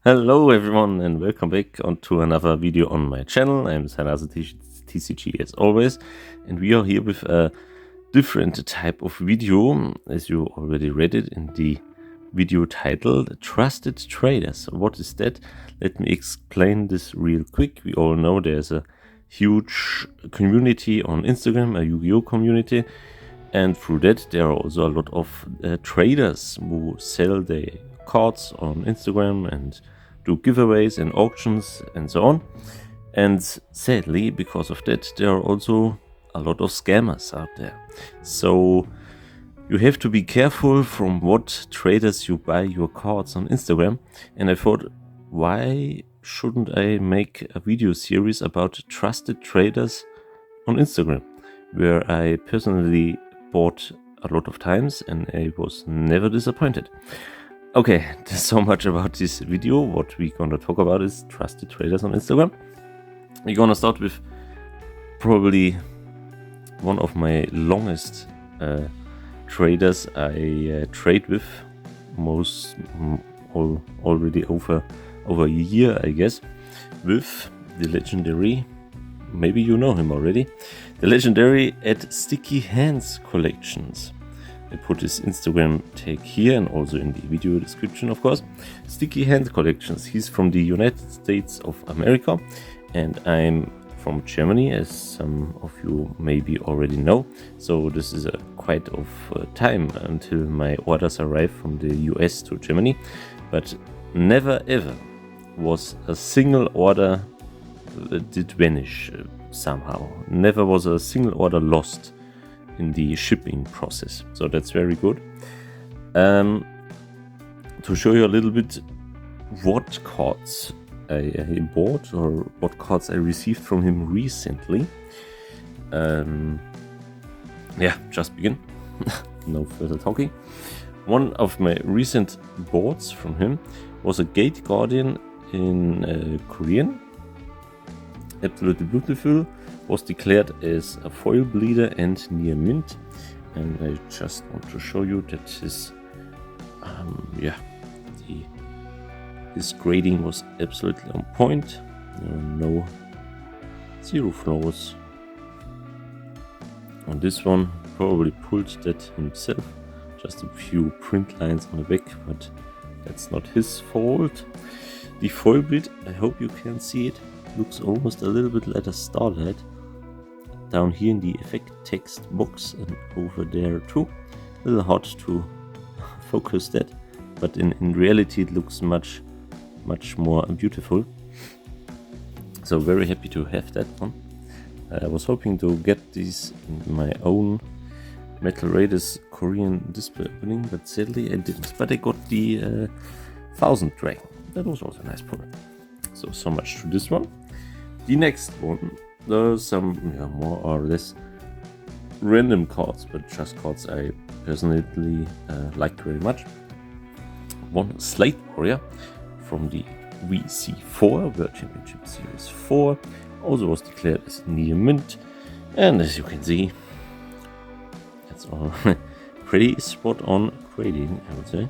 Hello everyone and welcome back onto another video on my channel. I'm Sarasu TCG as always, and we are here with a different type of video, as you already read it in the video titled Trusted Traders. What is that? Let me explain this real quick. We all know there's a huge community on Instagram, a Yu-Gi-Oh community, and through that there are also a lot of traders who sell their cards on Instagram and do giveaways and auctions and so on. And sadly, because of that, there are also a lot of scammers out there. So you have to be careful from what traders you buy your cards on Instagram. And I thought, why shouldn't I make a video series about trusted traders on Instagram, where I personally bought a lot of times and I was never disappointed. Okay, there's so much about this video. What we're gonna talk about is trusted traders on Instagram. We're gonna start with probably one of my longest traders I trade with, already over a year, I guess, with the legendary, maybe you know him already, the legendary at Sticky Hands Collections. I put his Instagram tag here and also in the video description, of course. Sticky Hands Collections. He's from the United States of America and I'm from Germany, as some of you maybe already know. So this is a quite of time until my orders arrive from the US to Germany. But never ever was a single order did vanish somehow. Never was a single order lost in the shipping process, so that's very good. To show you a little bit what cards I bought or what cards I received from him recently. Yeah, just begin. No further talking. One of my recent boards from him was a Gate Guardian in Korean. Absolutely beautiful. Was declared as a foil bleeder and near mint, and I just want to show you that his his grading was absolutely on point. No zero flaws on this one. Probably pulled that himself, just a few print lines on the back, but that's not his fault. The foil bleed, I hope you can see it, looks almost a little bit like a starlight down here in the effect text box and over there too. A little hard to focus that, but in reality it looks much more beautiful. So very happy to have that one. I was hoping to get these in my own Metal Raiders Korean display opening, but sadly I didn't. But I got the 1000 Dragon. That was also a nice pull. So much to this one. The next one, there's some more or less random cards, but just cards I personally like very much. One Slate Warrior from the VC4 World Championship Series 4, also was declared as near mint, and as you can see, that's all pretty spot on grading, I would say.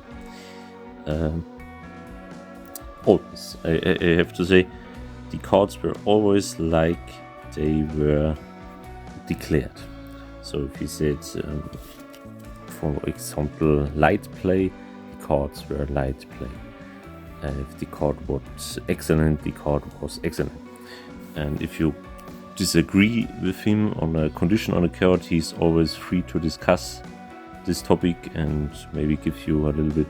Always, I have to say, the cards were always like they were declared. So if you said, for example, light play, the cards were light play. If the card was excellent, the card was excellent. And if you disagree with him on a condition on a card, he's always free to discuss this topic and maybe give you a little bit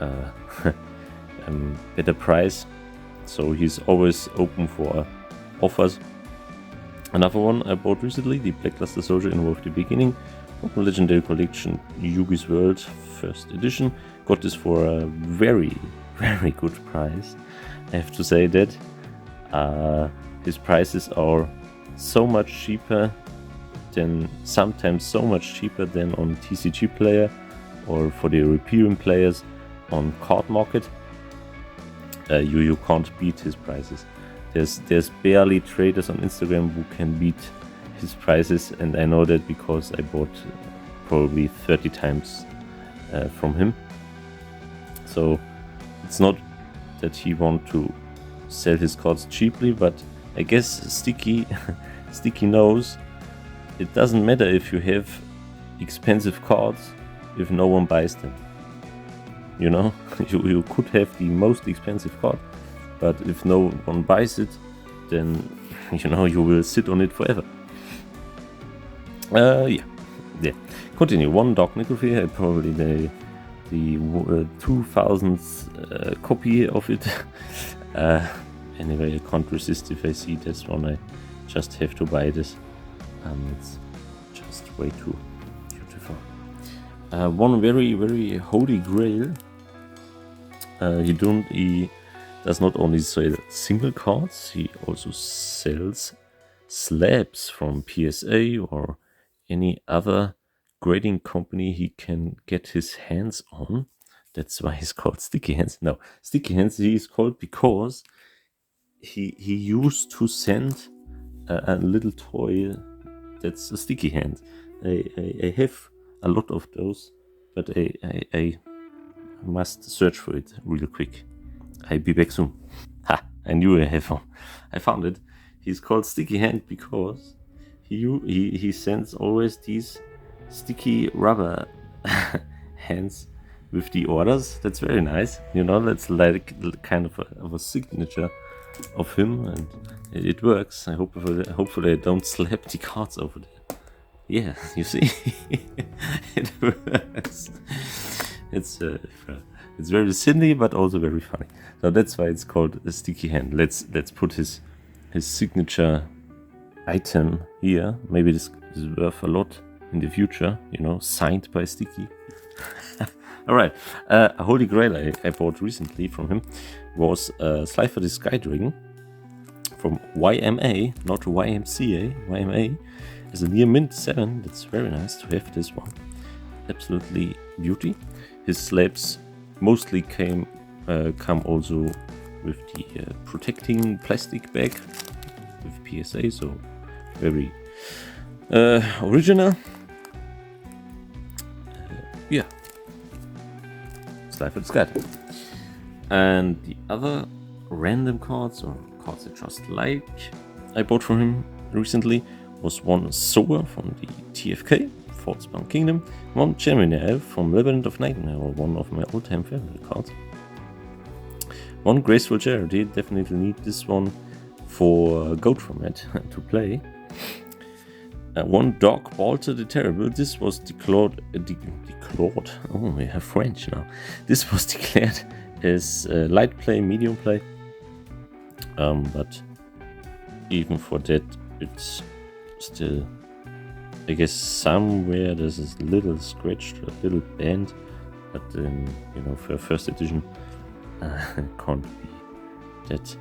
of better price. So he's always open for offers. Another one I bought recently, the Blackluster Soldier Involved the Beginning from the Legendary Collection Yugi's World First Edition. Got this for a very good price. I have to say that his prices are so much cheaper than, sometimes so much cheaper than on TCG Player or for the European players on Cardmarket. You can't beat his prices. There's barely traders on Instagram who can beat his prices, and I know that because I bought probably 30 times from him. So it's not that he want to sell his cards cheaply, but I guess Sticky knows it doesn't matter if you have expensive cards if no one buys them. You know, you could have the most expensive card, but if no one buys it, then you know you will sit on it forever. Yeah. Continue. One Dark Nickel, probably the 2000th copy of it. Anyway, I can't resist if I see this one. I just have to buy this. It's just way too beautiful. One very, very holy grail. He does not only sell single cards, he also sells slabs from PSA or any other grading company he can get his hands on. That's why he's called Sticky Hands. No, Sticky Hands he is called because he used to send a little toy that's a sticky hand. I have a lot of those, but I must search for it real quick. I'll be back soon. Ha! I knew I have one. I found it. He's called Sticky Hand because he sends always these sticky rubber hands with the orders. That's very nice. You know, that's like kind of a signature of him, and it works. Hopefully I don't slap the cards over there. Yeah, you see, it works. It's very silly, but also very funny. So that's why it's called a Sticky Hand. Let's put his signature item here. Maybe this is worth a lot in the future. You know, signed by Sticky. All right, a holy grail I bought recently from him was Slifer the Sky Dragon from YMA, not YMCA. YMA is a near mint 7. That's very nice to have this one. Absolutely beauty. His slabs mostly come also with the protecting plastic bag with PSA, so very original. Yeah. Slifer the Sky Dragon. And the other random cards or cards I just like I bought from him recently was one Soa from the TFK, Forspawn Kingdom, one Gemini Elf from Labyrinth of Nightmare, one of my all-time favorite cards, one Graceful Charity, definitely need this one for Goat format to play, one Dog Balter the Terrible. This was declared, oh we have French now, this was declared as light play, medium play, but even for that it's still, I guess somewhere there's a little scratched, a little bend, but you know, for first edition can't be that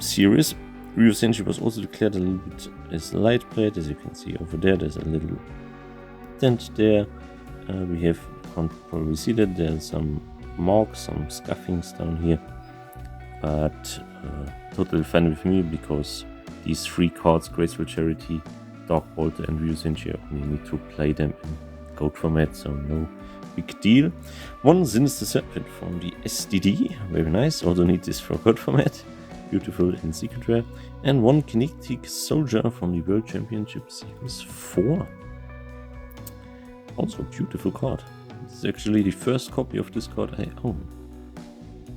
serious. Ryu Senshi was also declared a little bit as light plate, as you can see over there. There's a little dent there. We can't probably see that there's some marks, some scuffings down here, but totally fine with me because these 3 cards, Graceful Charity, Dark Bolter and Ryu Senshi, only need to play them in Goat format, so no big deal. One Sinister Serpent from the SDD, very nice, also need this for Goat format, beautiful in SiCaTra, and one Kinetic Soldier from the World Championship Series 4. Also a beautiful card. This is actually the first copy of this card I own.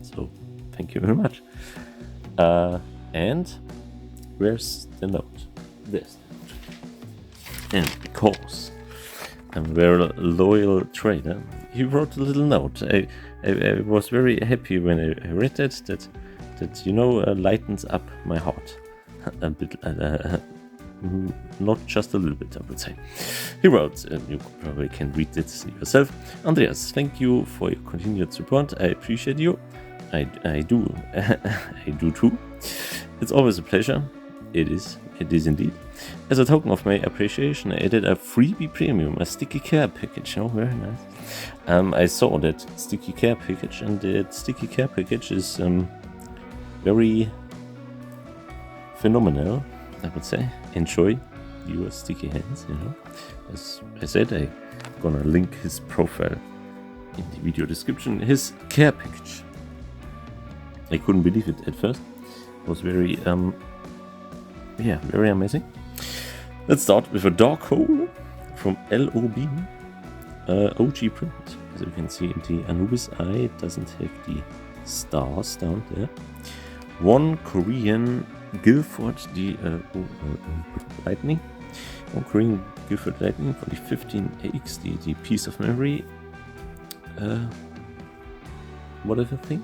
So, thank you very much. And where's the note? There's the note. And because I'm a very loyal trader, he wrote a little note. I was very happy when I read that you know, lightens up my heart a bit. Not just a little bit, I would say. He wrote, you probably can read it yourself. Andreas, thank you for your continued support. I appreciate you. I do. I do too. It's always a pleasure. It is indeed. As a token of my appreciation, I added a freebie premium, a sticky care package. Oh, very nice. I saw that sticky care package, and that sticky care package is very phenomenal, I would say. Enjoy your sticky hands, you know. As I said, I'm gonna link his profile in the video description. His care package I couldn't believe it at first. It was very, very amazing. Let's start with a Dark Hole from LOB, OG print. As you can see, the Anubis eye doesn't have the stars down there. One Korean Guilford, the Lightning. One Korean Guilford Lightning for the 15AX, the piece of memory, whatever thing.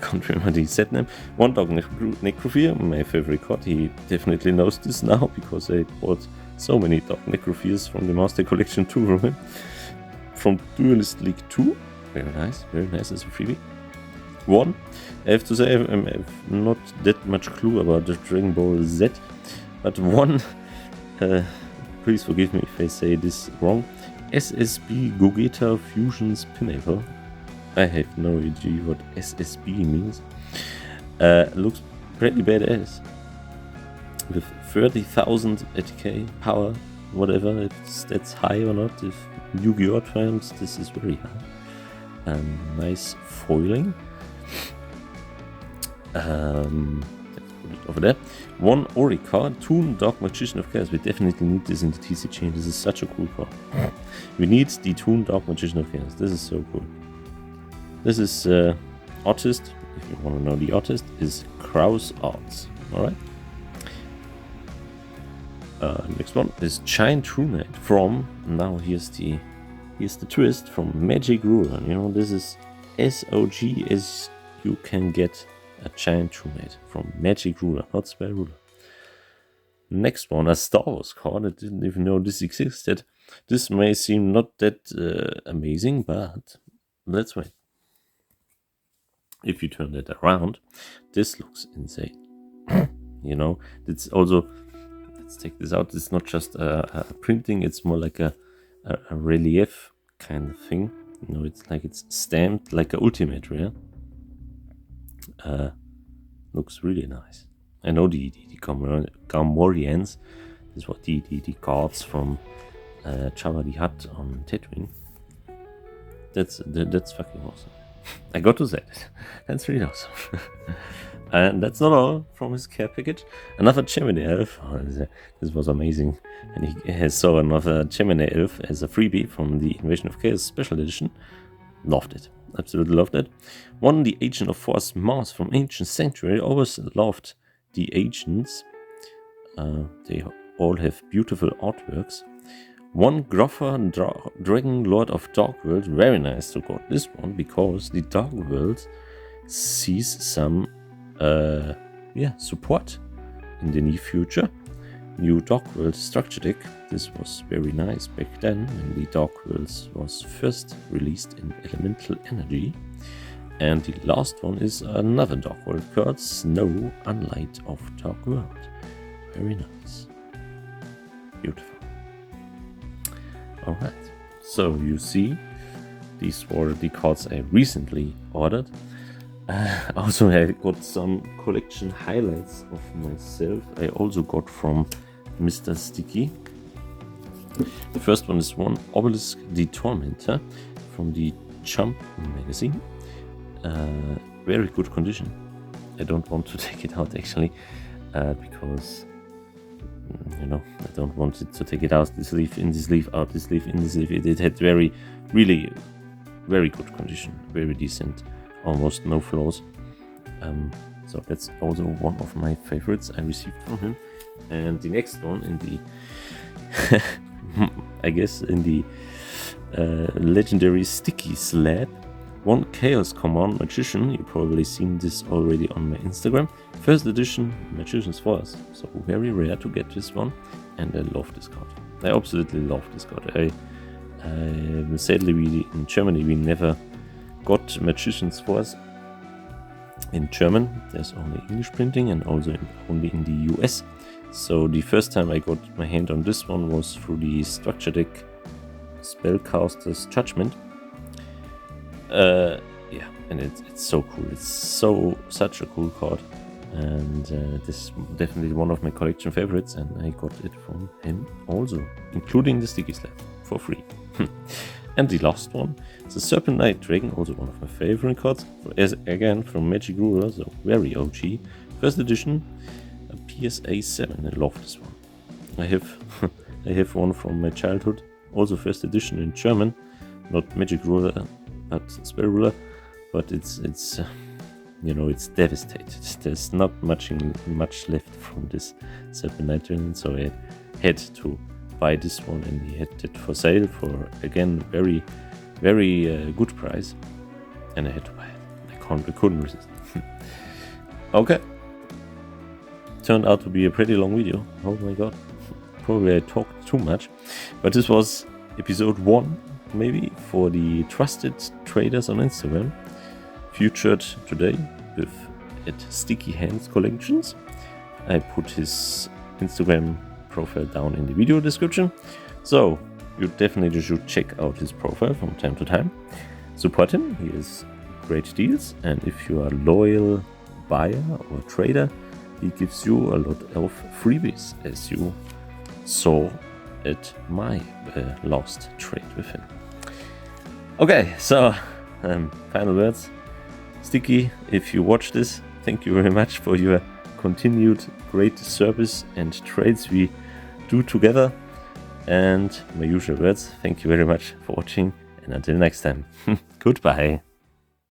Can't remember the set name. One Dog Necrophere, my favorite card. He definitely knows this now because I bought so many Dog Necropheres from the Master Collection 2 from him. From Duelist League 2. Very nice as a freebie. One, I have to say I have not that much clue about the Dragon Ball Z, but one, please forgive me if I say this wrong, SSB Gogeta Fusion's Pinnacle. I have no idea what SSB means. Looks pretty badass. With 30,000 ATK power, whatever, if that's high or not. If Yugioh triumphs, this is very high. Nice foiling. Let's put it over there. One Ori card, Toon Dark Magician of Chaos. We definitely need this in the TCG. This is such a cool card. We need the Toon Dark Magician of Chaos. This is so cool. This is artist, if you want to know the artist, is Kraus Arts. Alright. Next one is Giant True Knight from, now here's the twist, from Magic Ruler. You know, this is SOG as you can get a Giant True Knight from Magic Ruler, not Spell Ruler. Next one, a Star Wars card. I didn't even know this existed. This may seem not that amazing, but let's wait. If you turn that around, this looks insane. You know, it's also, let's take this out. It's not just a printing, it's more like a relief kind of thing. You know, it's like it's stamped like a Ultimate Rare. Looks really nice. I know the Gamorreans is what the cards from Jabba the Hutt on Tatooine. That's fucking awesome. I got to say it. That's really awesome. And that's not all from his care package. Another Gemini Elf. Oh, this was amazing. And he saw another Gemini Elf as a freebie from the Invasion of Chaos Special Edition. Loved it. Absolutely loved it. One, the Agent of Force Mars from Ancient Sanctuary. Always loved the Agents. They all have beautiful artworks. One Gruffer Dragon Lord of Dark World. Very nice to got this one because the Dark World sees some support in the near future. New Dark World structure deck. This was very nice back then when the Dark World was first released in Elemental Energy. And the last one is another Dark World card, Snow Unlight of Dark World. Very nice. Beautiful. Alright, so you see, these were the cards I recently ordered. Also, I got some collection highlights of myself. I also got from Mr. Sticky. The first one is one Obelisk the Tormentor from the Jump magazine. Very good condition. I don't want to take it out actually, because you know, I don't want it to take it out, this leaf, in this leaf, out this leaf, in this leaf. It had really very good condition, very decent, almost no flaws. So that's also one of my favorites I received from him. And the next one in the I guess in the legendary Sticky Slab, one Chaos Command Magician. You've probably seen this already on my Instagram. First edition Magician's Force. So very rare to get this one. And I love this card. I absolutely love this card. Sadly, in Germany, we never got Magician's Force in German. There's only English printing and also only in the US. So the first time I got my hand on this one was through the structure deck Spellcaster's Judgment. Yeah, and it's so cool. It's such a cool card, and this is definitely one of my collection favorites. And I got it from him also, including the Sticky Slab for free. And the last one, The Serpent Knight Dragon, also one of my favorite cards, again from Magic Ruler, so very OG. First edition, a PSA 7, I love this one. I have one from my childhood, also first edition in German, not Magic Ruler, but Spell Ruler, but it's you know, it's devastated. There's not much left from this Serpent Knight Dragon, so I had to buy this one, and he had it for sale for, again, very good price, and I had to buy it. I couldn't resist. Okay, turned out to be a pretty long video. Oh my god, probably I talked too much, but this was episode 1 maybe for the trusted traders on Instagram, featured today with Sticky Hands Collections. I put his Instagram profile down in the video description, so you definitely should check out his profile from time to time. Support him, he has great deals, and if you are a loyal buyer or trader, he gives you a lot of freebies, as you saw at my last trade with him. Okay, so final words. Sticky, if you watch this, thank you very much for your continued great service and trades we do together. And my usual words, thank you very much for watching, and until next time, goodbye.